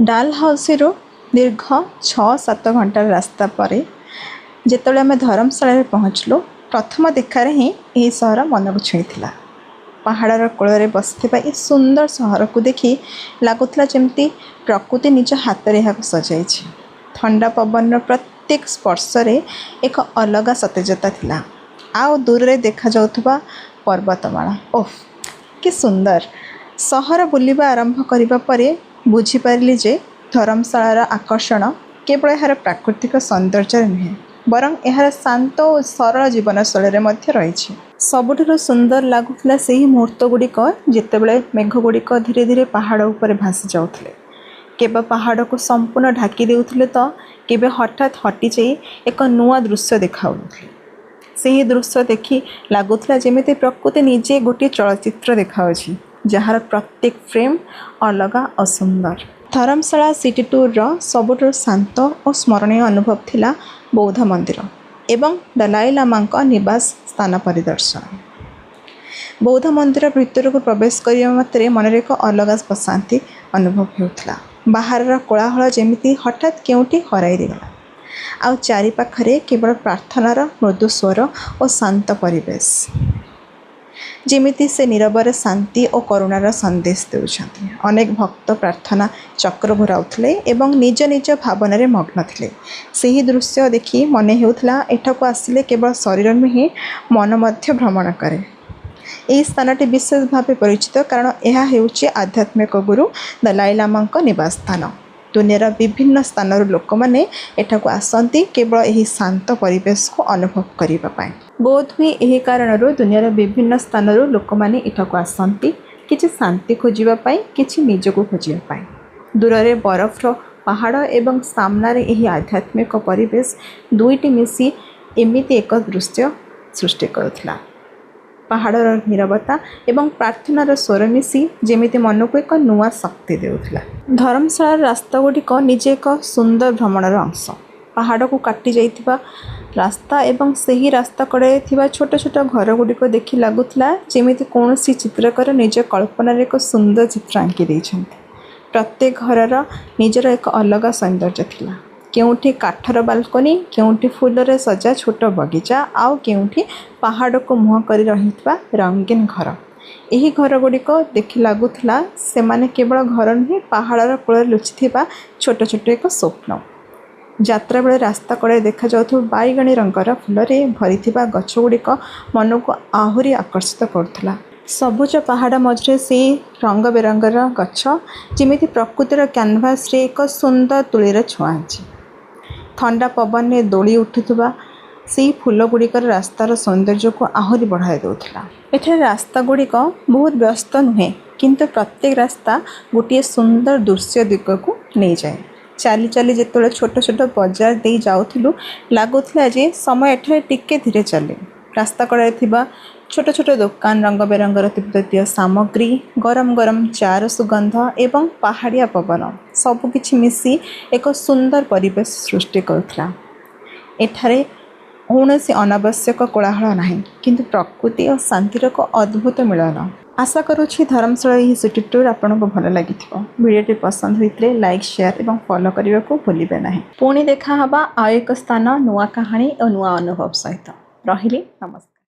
डाल हाउस दीर्घ 6-7 घंटार रास्ता पर जिते आम धर्मशाला पहुँचलु प्रथम देखार ही यह सहर मन को छुईला। पहाड़ कूल बसी ये सुंदर सहर को देखी लगुला जमती प्रकृति निज हाथ में यहाँ सजाई। ठंडा पवन प्रत्येक स्पर्श एक अलग सतेजता थिला। आउ दूर रे देखा जाउथबा पर्वतमाला ओह कि सुंदर। सहर बुलिबा आरंभ करिबा परे बुझी पारिली जे धर्मशालार आकर्षण केवल यार प्राकृतिक सौंदर्य नुहे बरं यार शांत और सरल जीवनशैली मध्य रही। सबुठ सुंदर लगुला से मुहूर्त गुड़िक जितेबाला मेघ गुड़िक धीरे धीरे पहाड़ उपर भासी जाउथले। केबे पहाड़ को संपूर्ण ढाकी देउथले तो केबे हठात हटि जाई एक नुआ दृश्य देखाउथले। से दृश्य देखी लगुला जेमिति प्रकृति निजे गोटे चलचित्र देखाउछि जहार प्रत्येक फ्रेम अलग और सुंदर। धर्मशाला सिटी टूर सबुठ शांत और स्मरणीय अनुभव थिला बौद्ध मंदिर एवं दलाई लामा निवास स्थान परिदर्शन। बौद्ध मंदिर भितर को प्रवेश करने मात्रे मन एक अलग प्रशांति अनुभव होता। बाहर कोलाहल जमीती हठात केउटी हराई देगला। आउ चारि पाखरे केवल प्रार्थनार मृदु स्वर और शांत परिवेश जेमिति से नीरवर शांति और करुणार संदेश देउछन्ति। अनेक भक्त प्रार्थना चक्र घुराउथले एवं निज निज भावना मग्न थिले। सही दृश्य देखि मन हेउथला एठाको आसिले केवल शरीर नुहे मन मध्य भ्रमण करे। यह स्थानटी विशेष भाव परिचित कारण यह हेउछि आध्यात्मिक गुरु दलाई लामा निवास स्थान। दुनियार विभिन्न स्थान लोक मैंने एठाको आसंती केवल यही शांत परिवेश को अनुभव करने। बोध हुए यही कारण दुनियार विभिन्न स्थान लोक मैंने एठाको आसंती किछि शांति खोजापी किछि निजको खोजापी। दूर में बरफर पहाड़ एवं सामने यही आध्यात्मिक परिवेश दुईटी मिसी एमिति एक दृश्य सृष्टि करुला। पहाड़र नीरवता एवं प्रार्थनार स्वर मिसी जेमिति मन को एक नुआ शक्ति देउथला। धर्मशाला रास्ता गुड़िक निजे एक सुंदर भ्रमणर अंश। पहाड़ को काटी जाइथिबा रास्ता एवं सही रास्ता कड़े थिबा छोट छोट घर गुड़िक देखि लगुला जेमिति कौनसी चित्रकार निज कल्पनार एक सुंदर चित्र आंकी दैछन्ति। प्रत्येक घरर निजर एक अलग सौंदर्य थिला। केउठी काठर बालकनी, केउठी फूलरे सजा छोट बगीचा, आउ केउठी पहाड़ को मुह कर रहितबा रंगीन घर। यही घर गुड़िक देखि लगुला से माने केवल घर नुहे पहाड़र कूल लुचिथिबा छोट छोट एक स्वप्न। यात्रा बेले रास्ता कड़े देखा जाउथु बाईगणी रंगर फूलरे भरिथिबा गछ गुड़िक मन को आहुरी आकर्षित करथुला। सबुज पहाड़ मझे से रंग बेरंगर गछ जेमिति प्रकृतिर कैनभास रे एक सुंदर तुलीर छुआ अछि। ठंडा पवन में दोली उठुवा से फूल गुड़िकर रास्तार सौंदर्य को आहरी बढ़ाई देउथला। एठारे रास्ता गुड़िक बहुत व्यस्त नुहे किंतु प्रत्येक रास्ता गोटे सुंदर दृश्य दिग को नहीं जाए। चली चली जिते छोट छोट बजार दे जाउथलु लगुला जे समय एठारे टिके धीरे चले। रास्ता कड़े थिबा छोट छोट दुकान रंग बेरंगर तिब्बतीय सामग्री, गरम गरम चार सुगंध एवं पहाड़िया पवन सबकिछि मिसी एक सुंदर परिवेश सृष्टि करुला। एठारे कौनसी अनावश्यक कोलाहल नाही किंतु प्रकृति और शांतिर एक अद्भुत मिलन। आशा करुछि धर्मशाला यही सिटी टूर आपको भल लगी। वीडियो पसंद होते लाइक शेयर और फॉलो करने को भूलिबे नहीं। पुणी देखा हबा आ एक स्थान नुआ कहानी और नुआ अनुभव सहित। रहिली नमस्कार।